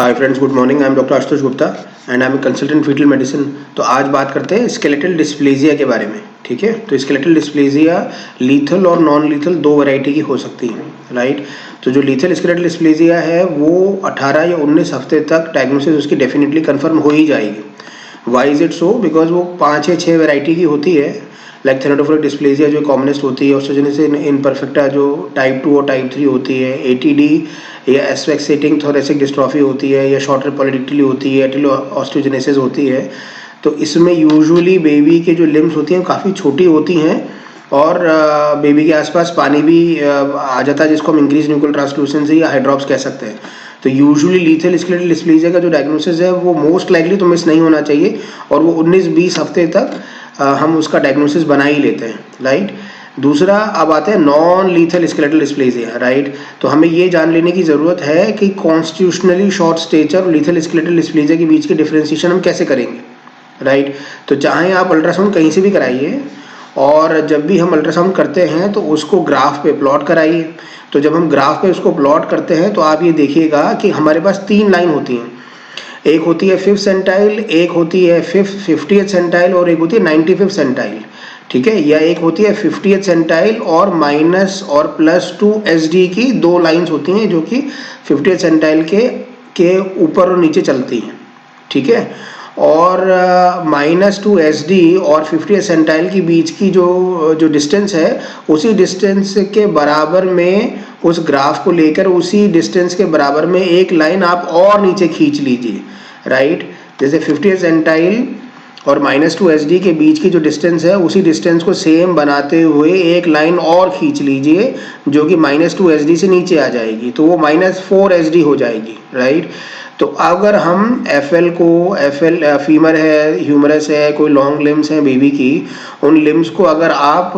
Hi friends, good morning. I am doctor Ashutosh Gupta and I am consultant fetal medicine. तो आज बात करते हैं स्केलेटल डिस्प्लेजिया के बारे में। ठीक है, तो स्केलेटल डिस्प्लेजिया लीथल और नॉन लीथल दो वैरायटी की हो सकती है, राइट। तो जो लीथल स्केलेटल डिस्प्लेजिया है वो 18 या 19 हफ्ते तक डायग्नोसिस उसकी डेफिनेटली कंफर्म हो ही जाएगी। Why is it so? Because वो 5 या 6 वैरायटी की होती है। लाइक थैलेडोफोरिक डिस्प्लेजिया जो कॉमनेस्ट होती है, ऑस्टियोजेनेसिस इम्परफेक्टा जो टाइप 2 और टाइप 3 होती है, एटीडी या एस्फेक्सेटिंग थोरेसिक डिस्ट्रॉफी होती है, या शॉर्ट पॉलीडिक्टली होती है, एटिलो ऑस्टियोजेनेसिस होती है। तो इसमें यूजुअली बेबी के जो लिम्स होती हैं काफ़ी छोटी होती हैं और बेबी के आसपास पानी भी आ जाता है, जिसको हम इंक्रीज न्यूक्लियर ट्रांसलूसेंसी या हाइड्रॉप्स कह सकते हैं। तो यूजुअली लीथल स्केलेटल डिस्प्लेजिया का जो डायग्नोसिस है वो मोस्ट लाइकली तो मिस नहीं होना चाहिए, और वो 19-20 हफ्ते तक हम उसका डायग्नोसिस बना ही लेते हैं, राइट। दूसरा, अब आते हैं non lethal skeletal dysplasia, right. तो हमें ये जान लेने की ज़रूरत है कि कॉन्स्टिट्यूशनली शॉर्ट स्टेचर और लीथल स्केलेटल डिस्प्लेजिया के बीच की डिफ्रेंशिएशन हम कैसे करेंगे, राइट। तो चाहे आप अल्ट्रासाउंड कहीं से भी कराइए, और जब भी हम अल्ट्रासाउंड करते हैं तो उसको ग्राफ पे प्लॉट कराइए। तो जब हम ग्राफ पे उसको प्लॉट करते हैं तो आप ये देखिएगा कि हमारे पास 3 लाइन होती हैं। एक होती है 5th सेंटाइल, एक होती है 50th सेंटाइल और एक होती है 95th सेंटाइल। ठीक है, या एक होती है 50th सेंटाइल और माइनस और +2 SD की 2 लाइंस होती हैं जो कि 50th सेंटाइल के ऊपर और नीचे चलती हैं। ठीक है, और -2 SD और 50th सेंटाइल के बीच की जो डिस्टेंस है, उसी डिस्टेंस के बराबर में उस ग्राफ को लेकर उसी डिस्टेंस के बराबर में एक लाइन आप और नीचे खींच लीजिए, राइट। जैसे 50th सेंटाइल और -2 SD के बीच की जो डिस्टेंस है, उसी डिस्टेंस को सेम बनाते हुए एक लाइन और खींच लीजिए जो कि -2 SD से नीचे आ जाएगी, तो वो -4 SD हो जाएगी, राइट। तो अगर हम FL फीमर है, ह्यूमरस है, कोई लॉन्ग लिम्स है बेबी की, उन लिम्स को अगर आप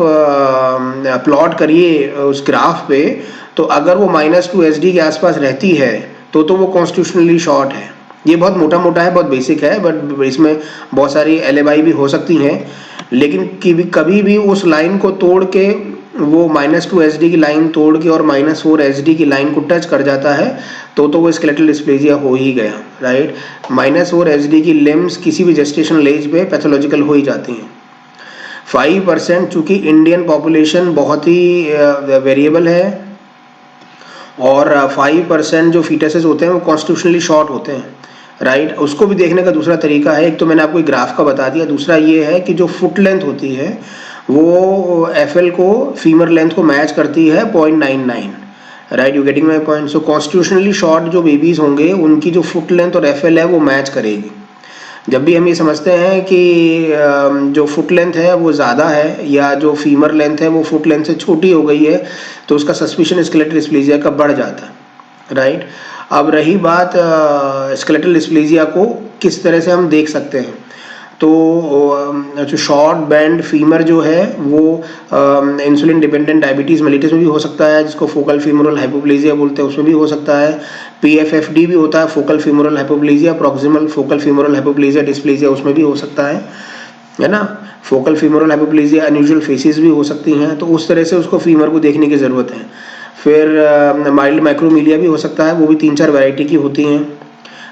प्लॉट करिए उस ग्राफ पे, तो अगर वो -2 SD के आसपास रहती है तो वो कॉन्स्टिट्यूशनली शॉर्ट है। ये बहुत मोटा मोटा है, बहुत बेसिक है, बट इसमें बहुत सारी एलेबाई भी हो सकती हैं। लेकिन कभी भी उस लाइन को तोड़ के, वो -2 SD की लाइन तोड़ के और -4 SD की लाइन को टच कर जाता है तो वो स्केलेटल डिस्प्लेजिया हो ही गया, राइट। -4 SD की लिम्स किसी भी जेस्टेशनल एज पे पैथोलॉजिकल हो ही जाती हैं। 5%, चूँकि इंडियन पॉपुलेशन बहुत ही वेरिएबल है, और 5% जो फीटसेस होते हैं वो कॉन्स्टिट्यूशनली शॉर्ट होते हैं, राइट। उसको भी देखने का दूसरा तरीका है। एक तो मैंने आपको ग्राफ का बता दिया, दूसरा ये है कि जो फुट लेंथ होती है वो FL को फीमर लेंथ को मैच करती है 0.99, right. You getting my point? So constitutionally short जो बेबीज होंगे उनकी जो फुट लेंथ और FL है वो मैच करेगी। जब भी हम ये समझते हैं कि जो फुट लेंथ है वो ज़्यादा है या जो फीमर लेंथ है वो फुट लेंथ से छोटी हो गई है, तो उसका सस्पिशन स्केलेटल डिस्प्लेजिया का बढ़ जाता है, राइट। अब रही बात स्केलेटल डिस्प्लेजिया को किस तरह से हम देख सकते हैं, तो जो शॉर्ट बैंड फीमर जो है वो इंसुलिन डिपेंडेंट डायबिटीज़ मेलिटस में भी हो सकता है, जिसको फोकल फीमोरल हाइपोप्लेजिया बोलते हैं, उसमें भी हो सकता है। PFFD भी होता है, focal femoral hypoplasia, proximal focal femoral hypoplasia dysplasia, उसमें भी हो सकता है ना। Focal femoral hypoplasia unusual faces भी हो सकती हैं, तो उस तरह से उसको फीमर को देखने की ज़रूरत है। फिर माइल्ड माइक्रोमीलिया भी हो सकता है, वो भी 3-4 वैरायटी की होती हैं।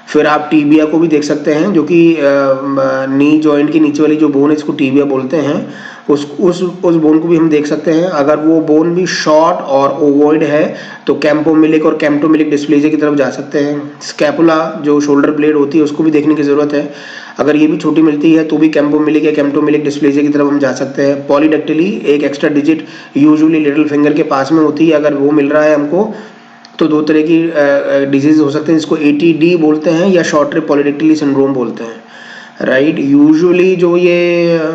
फिर आप टीबिया को भी देख सकते हैं, जो कि नी जॉइंट की नीचे वाली जो बोन है, इसको टीबिया बोलते हैं। उस बोन को भी हम देख सकते हैं। अगर वो बोन भी शॉर्ट और ओवॉइड है तो कैम्पोमिलिक और कैम्प्टोमिलिक डिस्प्लेजिया की तरफ जा सकते हैं। स्कैपुला जो शोल्डर ब्लेड होती है उसको भी देखने की ज़रूरत है। अगर ये भी छोटी मिलती है तो भी कैम्पोमिलिक या कैम्प्टोमिलिक डिस्प्लेजिया की तरफ हम जा सकते हैं। पॉलीडेक्टिली, एक extra digit usually little finger के पास में होती है, अगर वो मिल रहा है हमको तो 2 तरह की डिजीज हो सकते हैं, जिसको ATD बोलते हैं या शॉर्ट ट्रिप पॉलीडेक्टिली सिंड्रोम बोलते हैं, राइट। यूजुअली जो ये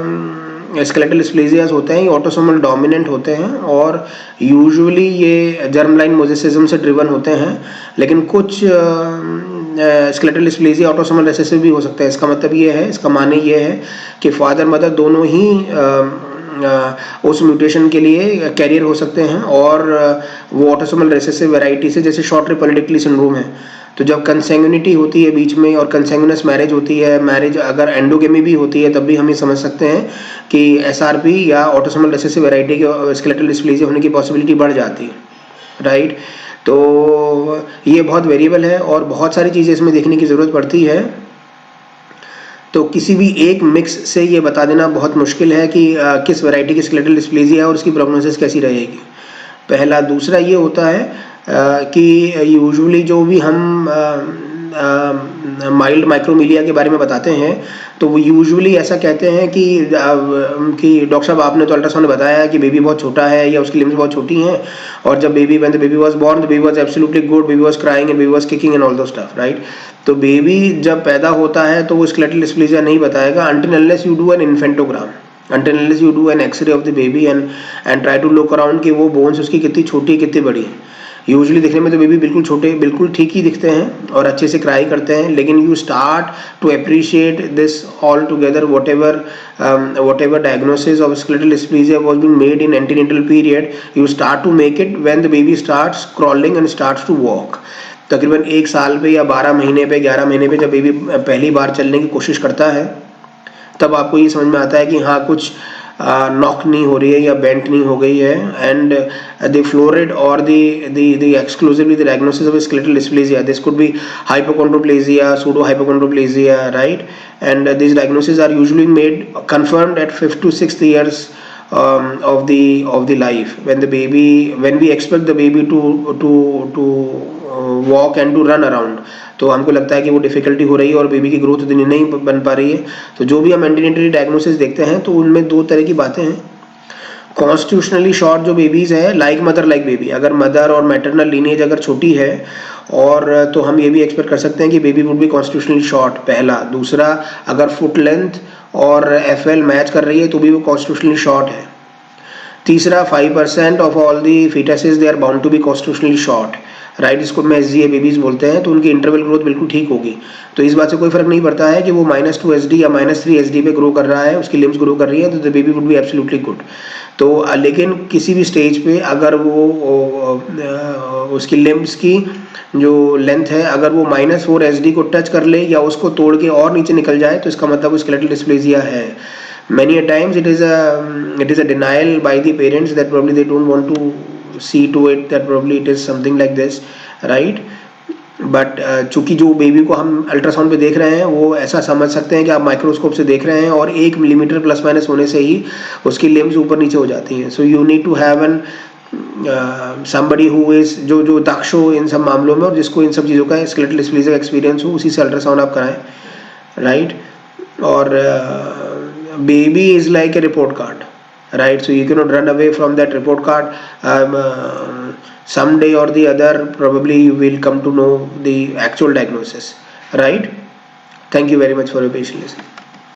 स्केलेटल डिस्प्लेजियाज होते हैं ये ऑटोसोमल डोमिनेंट होते हैं, और यूजुअली ये जर्म लाइन मोजेसिज्म से ड्रिवन होते हैं। लेकिन कुछ स्केलेटल डिस्प्लेजिया ऑटोसोमल रिसेसिव भी हो सकता है। इसका मतलब ये है, इसका माने ये है कि फादर मदर दोनों ही उस म्यूटेशन के लिए कैरियर हो सकते हैं, और वो ऑटोसोमल रिसेसिव वैरायटी से, जैसे शॉर्ट ट्रिप पॉलीडेक्टिली सिंड्रोम है। तो जब कंसैंग्यूनिटी होती है बीच में और कंसैंग्यूनस मैरिज होती है, मैरिज अगर एंडोगेमी भी होती है, तब भी हम ये समझ सकते हैं कि SRP या ऑटोसोमल रिसेसिव वैरायटी के स्केलेटल डिस्प्लेजिया होने की पॉसिबिलिटी बढ़ जाती है, राइट। तो ये बहुत वेरिएबल है और बहुत सारी चीज़ें इसमें देखने की ज़रूरत पड़ती है। तो किसी भी एक मिक्स से ये बता देना बहुत मुश्किल है कि किस वैरायटी की स्केलेटल डिस्प्लेजिया है और उसकी प्रोग्नोसिस कैसी रहेगी। पहला। दूसरा ये होता है कि यूजुअली जो भी हम माइल्ड माइक्रोमिलिया के बारे में बताते हैं तो वो यूजुअली ऐसा कहते हैं कि डॉक्टर साहब आपने तो अल्ट्रासाउंड में बताया कि बेबी बहुत छोटा है या उसकी लिम्स बहुत छोटी हैं, और जब when the baby was born the baby was absolutely good, baby was crying and baby was kicking and all those stuff, right. तो बेबी जब पैदा होता है तो वो स्केलेटल डिस्प्लेजिया नहीं बताएगा until unless you do an infantogram, until unless you do an x-ray of the baby and try to look around कि वो बोन्स उसकी कितनी छोटी कितनी बड़ी है। यूजुअली दिखने में तो बेबी बिल्कुल छोटे बिल्कुल ठीक ही दिखते हैं और अच्छे से क्राई करते हैं, लेकिन you start to appreciate this all together whatever diagnosis of skeletal dysplasia was being made in antenatal period, you start to make it when the baby starts crawling and starts to walk। तकरीबन 1 साल पे या 12 महीने पे 11 महीने पे जब baby पहली बार चलने की कोशिश करता है तब आपको ये समझ में आता है कि हाँ कुछ नॉक नहीं हो रही है या बेंट नहीं हो गई है। एंड द फ्लोरिड और the exclusively the diagnosis of skeletal dysplasia, this could be hypochondroplasia, pseudo hypochondroplasia, right. And this diagnosis are usually made confirmed at 5th to 6th years of the life when we expect the baby to walk and to run around। तो हमको लगता है कि वो difficulty हो रही है और बेबी की ग्रोथ उतनी नहीं बन पा रही है। तो जो भी हम एंटीनेटली डायग्नोसिस देखते हैं तो उनमें 2 तरह की बातें हैं। कॉन्स्टिट्यूशनली शॉर्ट जो बेबीज है लाइक मदर लाइक बेबी, अगर मदर और मैटरनल लीनेज अगर छोटी है और तो हम ये भी एक्सपेक्ट कर सकते हैं कि baby would be constitutionally short, पहला। दूसरा, अगर फुट लेंथ और एफएल मैच कर रही है तो भी वो कॉन्स्टिट्यूशनली शॉर्ट है। तीसरा, 5% of all the fetuses they are bound to be constitutionally short, right. इसको में SGA बेबीज बोलते हैं। तो उनकी इंटरवल ग्रोथ बिल्कुल ठीक होगी। तो इस बात से कोई फर्क नहीं पड़ता है कि वो -2 SD या -3 SD पे ग्रो कर रहा है, उसकी लिम्स ग्रो कर रही है, तो the baby would be absolutely good. तो लेकिन किसी भी स्टेज पे अगर वो उसकी लिम्स की जो लेंथ है अगर वो -4 SD को टच कर ले या उसको तोड़ के और नीचे निकल जाए तो इसका मतलब वो स्केलेटल डिस्प्लेजिया है। Many a times it is a denial by the parents that probably they don't want to see to it that probably it is something like this, right। But चूंकि जो बेबी को हम ultrasound पे देख रहे हैं वो ऐसा समझ सकते हैं कि आप माइक्रोस्कोप से देख रहे हैं और 1 मिलीमीटर प्लस माइनस होने से ही उसकी लिम्स ऊपर नीचे हो जाती हैं। So you need to have an somebody who is जो दक्ष हो इन सब मामलों में और जिसको इन सब चीज़ों का स्केलेटल डिस्प्लेजिया का एक्सपीरियंस हो, उसी से अल्ट्रासाउंड आप कराएं, राइट। और baby is like a report card, right, so you cannot run away from that report card। someday or the other probably you will come to know the actual diagnosis, right। Thank you very much for your patience listening।